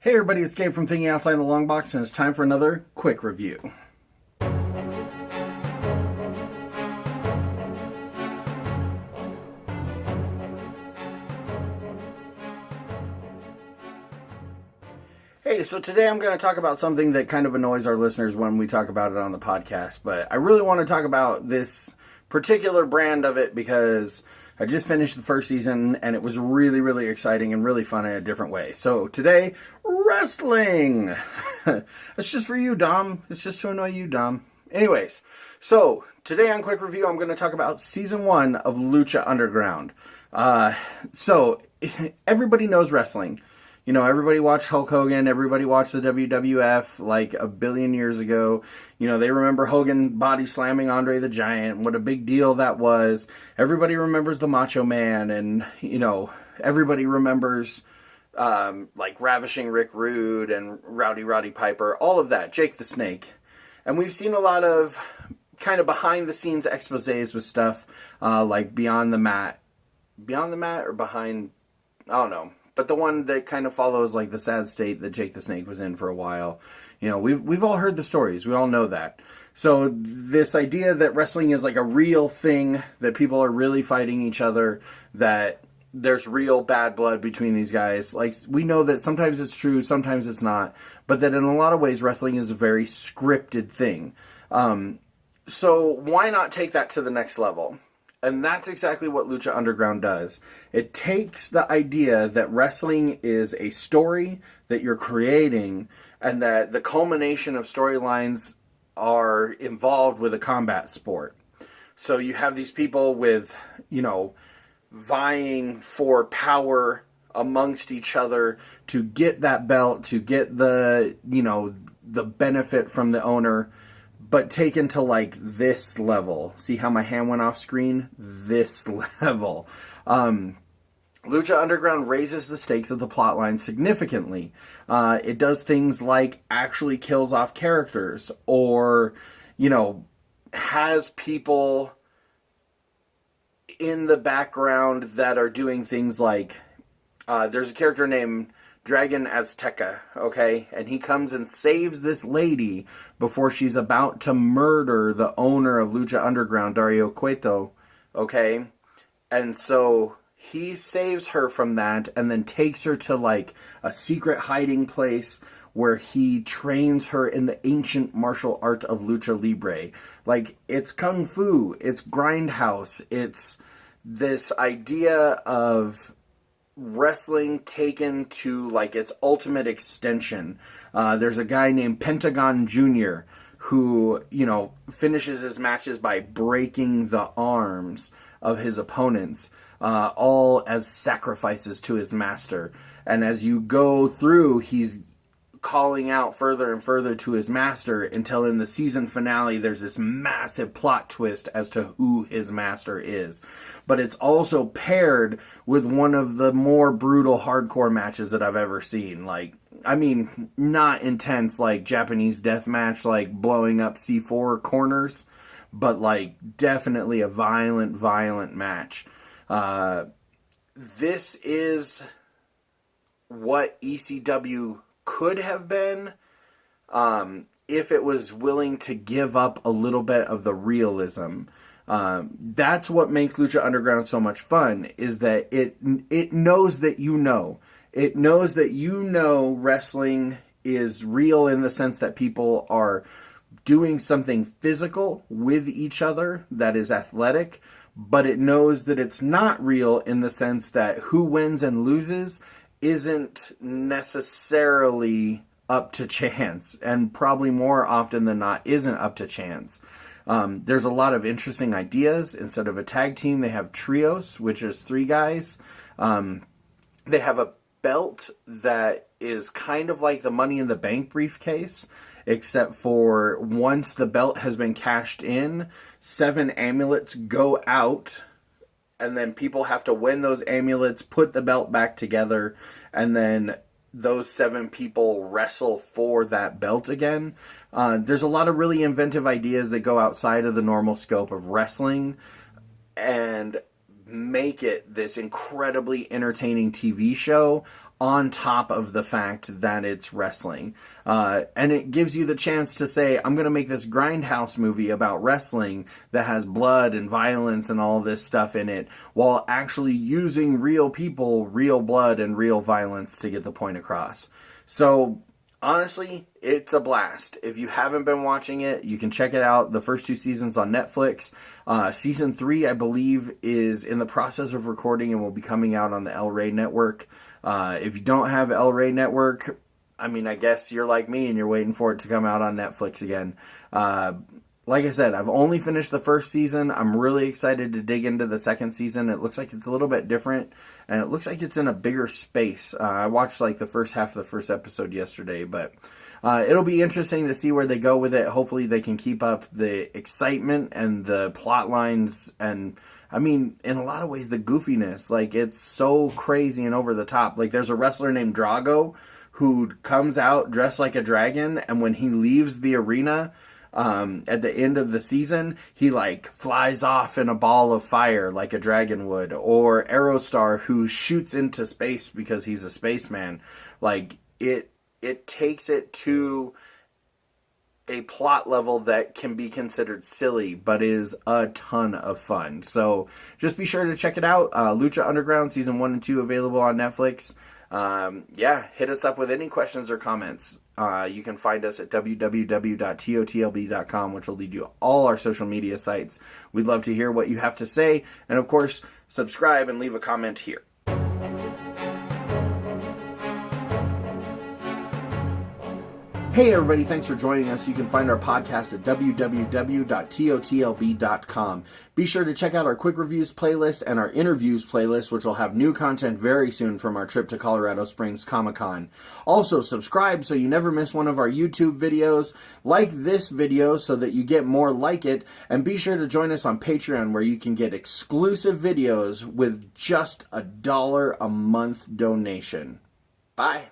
Hey everybody, it's Gabe from Thinking Outside the Longbox, and it's time for another quick review. Hey, so today I'm going to talk about something that kind of annoys our listeners when we talk about it on the podcast, but I really want to talk about this particular brand of it because I just finished the first season and it was really, really exciting and really fun in a different way. So today, wrestling! It's just for you, Dom. It's just to annoy you, Dom. Anyways, so today on Quick Review, I'm going to talk about Season 1 of Lucha Underground. So, everybody knows wrestling. You know, everybody watched Hulk Hogan, everybody watched the WWF like a billion years ago. You know, they remember Hogan body slamming Andre the Giant, what a big deal that was. Everybody remembers the Macho Man, and, you know, everybody remembers like Ravishing Rick Rude and Rowdy Roddy Piper, all of that, Jake the Snake. And we've seen a lot of kind of behind the scenes exposés with stuff like Beyond the Mat or Behind, I don't know. But the one that kind of follows like the sad state that Jake the Snake was in for a while. You know, we've all heard the stories. We all know that. So this idea that wrestling is like a real thing, that people are really fighting each other, that there's real bad blood between these guys. Like, we know that sometimes it's true, sometimes it's not. But that in a lot of ways, wrestling is a very scripted thing. So why not take that to the next level? And that's exactly what Lucha Underground does. It takes the idea that wrestling is a story that you're creating and that the culmination of storylines are involved with a combat sport. So you have these people with, you know, vying for power amongst each other to get that belt, to get the, you know, the benefit from the owner, but taken to like this level. See how my hand went off screen? This level. Lucha Underground raises the stakes of the plotline significantly. It does things like actually kills off characters, or, you know, has people in the background that are doing things like, there's a character named Dragon Azteca, okay? And he comes and saves this lady before she's about to murder the owner of Lucha Underground, Dario Cueto, okay? And so he saves her from that and then takes her to like a secret hiding place where he trains her in the ancient martial art of Lucha Libre. Like, it's kung fu, it's grindhouse, it's this idea of wrestling taken to like its ultimate extension. There's a guy named Pentagon Jr. who, you know, finishes his matches by breaking the arms of his opponents, all as sacrifices to his master. And as you go through, he's calling out further and further to his master until in the season finale there's this massive plot twist as to who his master is. But it's also paired with one of the more brutal hardcore matches that I've ever seen. Like, I mean, not intense like Japanese death match, like blowing up C4 corners, but like definitely a violent match. This is what ECW could have been if it was willing to give up a little bit of the realism. That's what makes Lucha Underground so much fun, is that it knows that you know. It knows that you know wrestling is real in the sense that people are doing something physical with each other that is athletic, but it knows that it's not real in the sense that who wins and loses isn't necessarily up to chance, and probably more often than not isn't up to chance. There's a lot of interesting ideas. Instead of a tag team, they have trios, which is 3 guys. They have a belt that is kind of like the Money in the Bank briefcase, except for once the belt has been cashed in, 7 amulets go out, and then people have to win those amulets, put the belt back together, and then those 7 people wrestle for that belt again. There's a lot of really inventive ideas that go outside of the normal scope of wrestling, and make it this incredibly entertaining TV show on top of the fact that it's wrestling. And it gives you the chance to say, I'm going to make this grindhouse movie about wrestling that has blood and violence and all this stuff in it, while actually using real people, real blood, and real violence to get the point across. So, honestly, it's a blast. If you haven't been watching it, you can check it out. The first 2 seasons on Netflix. Season 3, I believe, is in the process of recording and will be coming out on the El Rey Network. If you don't have El Rey Network, I mean, I guess you're like me and you're waiting for it to come out on Netflix again. Like I said, I've only finished the first season. I'm really excited to dig into the second season. It looks like it's a little bit different, and it looks like it's in a bigger space. I watched like the first half of the first episode yesterday, but it'll be interesting to see where they go with it. Hopefully they can keep up the excitement and the plot lines, and I mean, in a lot of ways, the goofiness. Like, it's so crazy and over the top. Like, there's a wrestler named Drago who comes out dressed like a dragon, and when he leaves the arena at the end of the season, he like flies off in a ball of fire like a dragon would. Or Aerostar, who shoots into space because he's a spaceman. Like, it takes it to a plot level that can be considered silly, but is a ton of fun. So just be sure to check it out. Lucha Underground Season 1 and 2 available on Netflix. Hit us up with any questions or comments. You can find us at www.totlb.com, which will lead you to all our social media sites. We'd love to hear what you have to say. And of course, subscribe and leave a comment here. Hey everybody, thanks for joining us. You can find our podcast at www.totlb.com. Be sure to check out our quick reviews playlist and our interviews playlist, which will have new content very soon from our trip to Colorado Springs Comic-Con. Also, subscribe so you never miss one of our YouTube videos. Like this video so that you get more like it. And be sure to join us on Patreon, where you can get exclusive videos with just $1 a month donation. Bye.